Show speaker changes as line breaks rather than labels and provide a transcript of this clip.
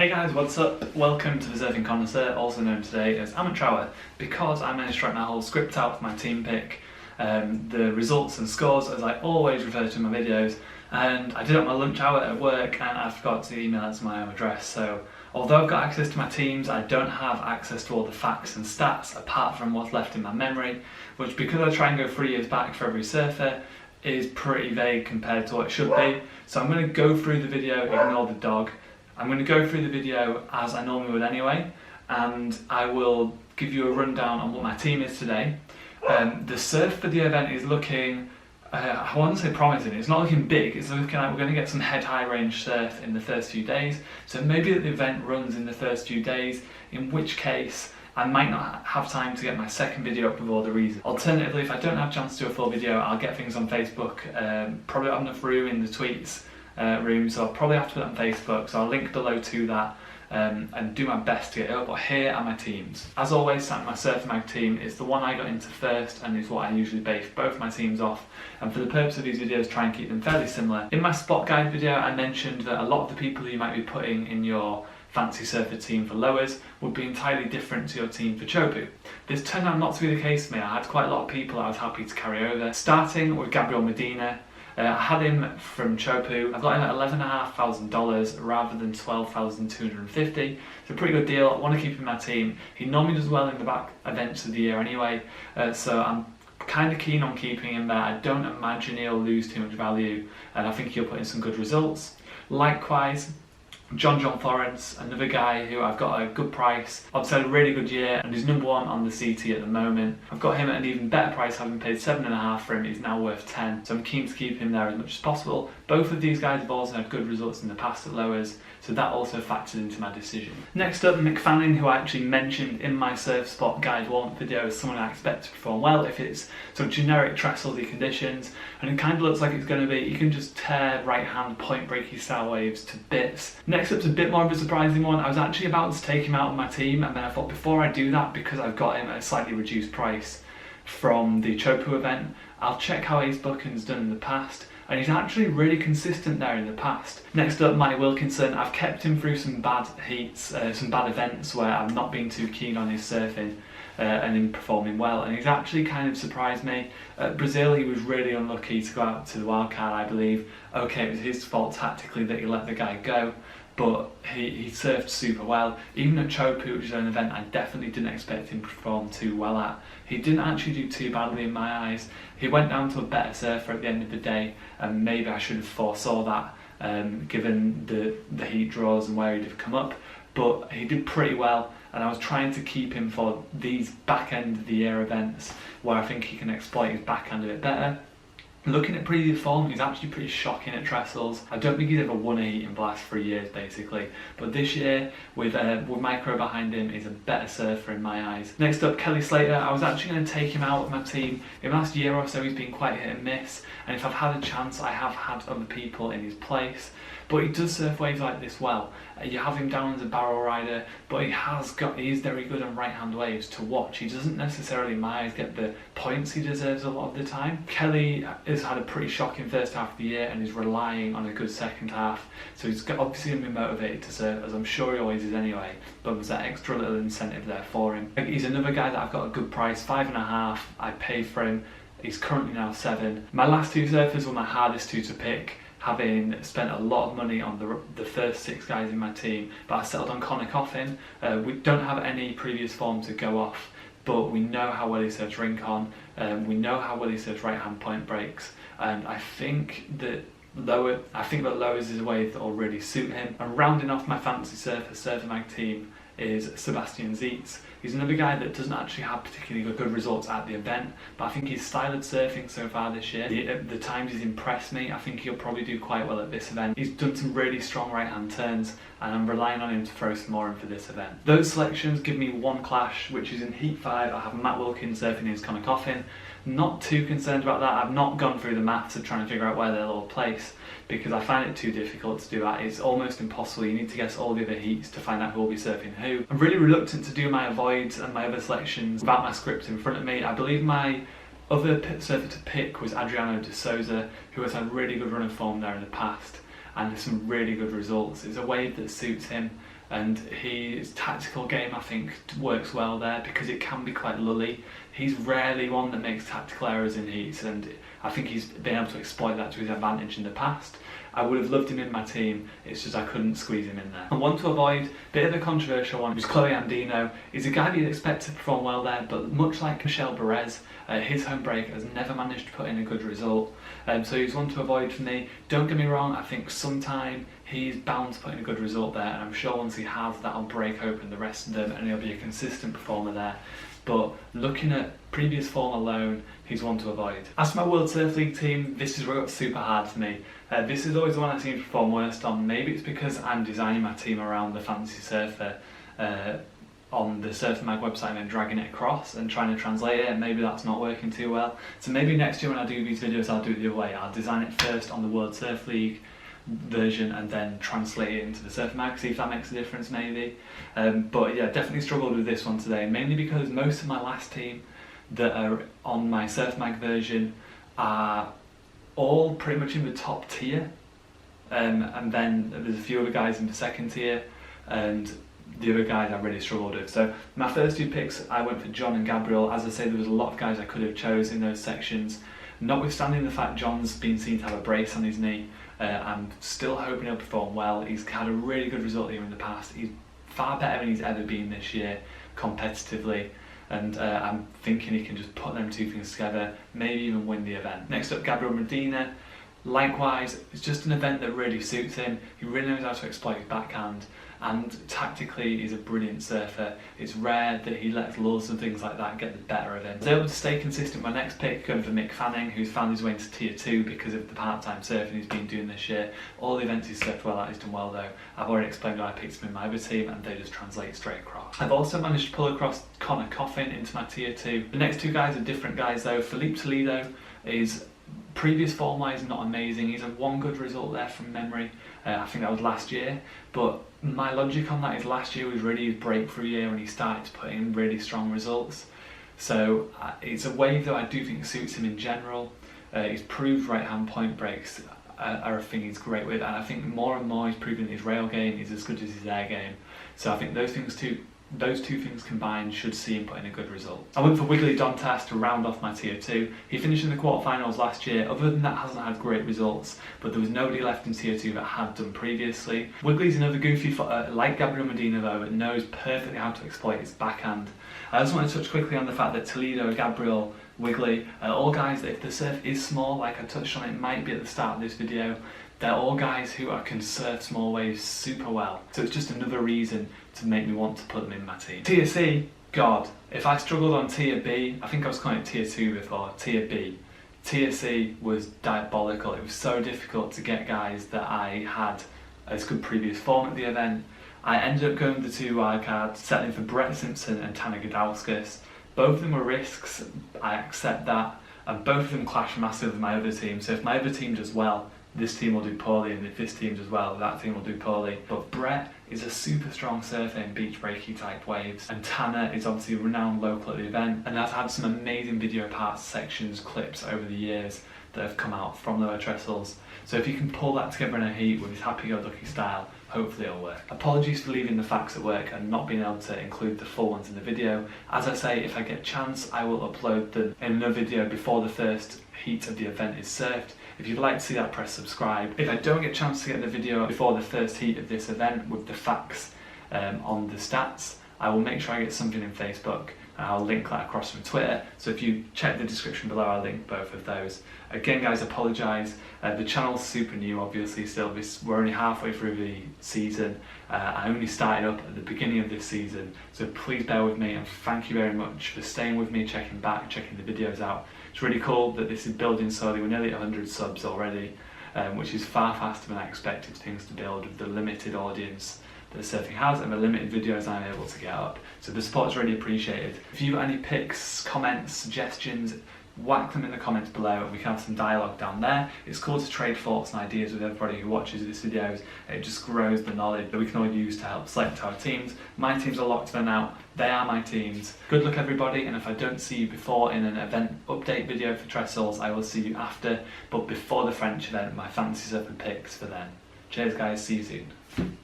Hey guys, what's up? Welcome to the Surfing Connoisseur, also known today as Amateur Hour, because I managed to write my whole script out for my team pick, the results and scores as I always refer to in my videos, and I did it on my lunch hour at work and I forgot to email it to my home address. So although I've got access to my teams, I don't have access to all the facts and stats apart from what's left in my memory, which, because I try and go 3 years back for every surfer, is pretty vague compared to what it should be. So I'm going to go through the video, ignore the dog. I'm going to go through the video as I normally would anyway, and I will give you a rundown on what my team is today. The surf for the event is looking, I won't say promising, it's not looking big, it's looking like we're going to get some head-high range surf in the first few days, so maybe that the event runs in the first few days, in which case I might not have time to get my second video up with all the reasons. Alternatively, if I don't have a chance to do a full video, I'll get things on Facebook, probably not enough room in the tweets room, so I'll probably have to put it on Facebook, so I'll link below to that and do my best to get it up. But here are my teams. As always, my Surfing Mag team is the one I got into first and is what I usually base both my teams off, and for the purpose of these videos try and keep them fairly similar. In my spot guide video I mentioned that a lot of the people you might be putting in your fancy surfer team for lowers would be entirely different to your team for Chopu. This turned out not to be the case for me. I had quite a lot of people I was happy to carry over. Starting with Gabriel Medina, I had him from Chopu. I got him at $11,500 rather than $12,250. It's a pretty good deal. I want to keep him in my team. He normally does well in the back events of the year anyway, so I'm kind of keen on keeping him there. I don't imagine he'll lose too much value, and I think he'll put in some good results. Likewise, John Florence, another guy who I've got a good price. Obviously had a really good year and he's number one on the CT at the moment. I've got him at an even better price, having paid $7.5 for him. He's now worth 10, so I'm keen to keep him there as much as possible. Both of these guys have also had good results in the past at lowers, so that also factored into my decision. Next up, McFannin, who I actually mentioned in my Surf Spot Guide warm video as someone I expect to perform well if it's sort of generic Trestles-y conditions, and it kind of looks like it's going to be, you can just tear right hand point breaky style waves to bits. Next up's a bit more of a surprising one. I was actually about to take him out of my team, and then I thought before I do that, because I've got him at a slightly reduced price from the Chopu event, I'll check how Ace Buchan's done in the past, and he's actually really consistent there in the past. Next up, Matty Wilkinson. I've kept him through some bad heats, some bad events where I've not been too keen on his surfing and him performing well, and he's actually kind of surprised me. At Brazil, he was really unlucky to go out to the wildcard, I believe. Okay, it was his fault tactically that he let the guy go, but he surfed super well. Even at Chopu, which is an event I definitely didn't expect him to perform too well at, he didn't actually do too badly in my eyes. He went down to a better surfer at the end of the day, and maybe I should have foresaw that given the heat draws and where he'd have come up, but he did pretty well, and I was trying to keep him for these back end of the year events where I think he can exploit his backhand a bit better. Looking at previous form, he's actually pretty shocking at Trestles. I don't think he's ever won a heat in the last 3 years basically, but this year with Micro behind him, he's a better surfer in my eyes. Next up, Kelly Slater. I was actually going to take him out of my team. In the last year or so he's been quite hit and miss, and if I've had a chance I have had other people in his place, but he does surf waves like this well. You have him down as a barrel rider, but he is very good on right hand waves to watch. He doesn't necessarily, in my eyes, get the points he deserves a lot of the time. Kelly has had a pretty shocking first half of the year and is relying on a good second half, so he's obviously going to be motivated to surf, as I'm sure he always is anyway, but there's that extra little incentive there for him. He's another guy that I've got a good price, $5.5. I paid for him. He's currently now 7. My last two surfers were my hardest two to pick, having spent a lot of money on the first 6 guys in my team, but I settled on Connor Coffin. We don't have any previous form to go off, but we know how well he surfs Rincon, we know how well he surfs right hand point breaks, and I think that lowers is a wave that will really suit him. And rounding off my fancy Surfing Mag team is Sebastian Zietz. He's another guy that doesn't actually have particularly good results at the event, but I think his style of surfing so far this year, the times he's impressed me. I think he'll probably do quite well at this event. He's done some really strong right hand turns, and I'm relying on him to throw some more in for this event. Those selections give me one clash, which is in Heat 5. I have Matt Wilkins surfing his Connor Coffin. Not too concerned about that. I've not gone through the maths of trying to figure out where they'll all place, because I find it too difficult to do that. It's almost impossible. You need to guess all the other heats to find out who will be surfing who. I'm really reluctant to do my avoids and my other selections without my script in front of me. I believe my other surfer to pick was Adriano de Souza, who has had a really good run of form there in the past and some really good results. It's a wave that suits him. and his tactical game I think works well there because it can be quite lully. He's rarely one that makes tactical errors in heats, and I think he's been able to exploit that to his advantage in the past. I would have loved him in my team, it's just I couldn't squeeze him in there. And one to avoid, bit of a controversial one, was Chloe Andino. He's a guy that you'd expect to perform well there, but much like Michel Perez, his home break has never managed to put in a good result. So he's one to avoid for me. Don't get me wrong, I think sometime he's bound to put in a good result there, and I'm sure once he has, that'll break open the rest of them and he'll be a consistent performer there. But looking at previous form alone, he's one to avoid. As for my World Surf League team, this is where it got super hard for me. This is always the one I seem to perform worst on. Maybe it's because I'm designing my team around the fantasy surfer on the Surfing Mag website and then dragging it across and trying to translate it, and maybe that's not working too well. So maybe next year when I do these videos I'll do it the other way. I'll design it first on the World Surf League version and then translate it into the Surfing Mag, see if that makes a difference maybe. But yeah, definitely struggled with this one today, mainly because most of my last team that are on my Surfing Mag version are all pretty much in the top tier, and then there's a few other guys in the second tier, and the other guys I really struggled with. So my first two picks, I went for John and Gabriel. As I say, there was a lot of guys I could have chose in those sections. Notwithstanding the fact John's been seen to have a brace on his knee, I'm still hoping he'll perform well. He's had a really good result here in the past. He's far better than he's ever been this year competitively, and I'm thinking he can just put them two things together, maybe even win the event. Next up, Gabriel Medina. Likewise, it's just an event that really suits him. He really knows how to exploit his backhand, and tactically he's a brilliant surfer. It's rare that he lets lulls and things like that get the better of him. I was able to stay consistent with my next pick, going for Mick Fanning, who's found his way into tier 2 because of the part-time surfing he's been doing this year. All the events he's surfed well at, he's done well though. I've already explained why I picked him in my other team, and they just translate straight across. I've also managed to pull across Connor Coffin into my tier 2. The next two guys are different guys though. Felipe Toledo is previous form wise not amazing. He's had one good result there from memory. I think that was last year, but my logic on that is last year was really his breakthrough year when he started to put in really strong results. So it's a wave that I do think suits him in general. He's proved right hand point breaks are a thing he's great with, and I think more and more he's proving his rail game is as good as his air game. So I think those two things combined should see him put in a good result. I went for Wiggly Dontas to round off my tier 2. He finished in the quarterfinals last year. Other than that, hasn't had great results, but there was nobody left in tier 2 that had done previously. Wiggly's another goofy footer, like Gabriel Medina though, that knows perfectly how to exploit his backhand. I just want to touch quickly on the fact that Toledo, Gabriel, Wiggly are all guys that if the surf is small, like I touched on, it might be at the start of this video, they're all guys who can surf small waves super well. So it's just another reason to make me want to put them in my team. Tier C, God, if I struggled on tier B, I think I was calling it tier 2 before, tier B. Tier C was diabolical. It was so difficult to get guys that I had as good previous form at the event. I ended up going with the 2 wildcards, settling for Brett Simpson and Tanner Gudauskas. Both of them were risks, I accept that, and both of them clash massively with my other team. So if my other team does well, this team will do poorly, and if this team does well, that team will do poorly. But Brett is a super strong surfer in beach breaky type waves, and Tanner is obviously a renowned local at the event, and I've had some amazing video parts, sections, clips over the years that have come out from Lower Trestles. So if you can pull that together in a heat with his happy-go-lucky style, hopefully it'll work. Apologies for leaving the facts at work and not being able to include the full ones in the video. As I say, if I get a chance, I will upload them in another video before the first heat of the event is surfed. If you'd like to see that, press subscribe. If I don't get a chance to get the video before the first heat of this event with the facts on the stats, I will make sure I get something in Facebook, and I'll link that across from Twitter. So if you check the description below, I'll link both of those. Again guys, apologise. The channel's super new obviously still. We're only halfway through the season. I only started up at the beginning of this season, so please bear with me, and thank you very much for staying with me, checking back, checking the videos out. It's really cool that this is building slowly. We're nearly at 100 subs already, which is far faster than I expected things to build with the limited audience that surfing has and the limited videos I'm able to get up. So the support's really appreciated. If you have any picks, comments, suggestions, whack them in the comments below and we can have some dialogue down there. It's cool to trade thoughts and ideas with everybody who watches these videos. It just grows the knowledge that we can all use to help select our teams. My teams are locked in now. They are my teams. Good luck everybody, and if I don't see you before in an event update video for Trestles, I will see you after, but before the French event, my fantasy surfing picks for then. Cheers guys, see you soon.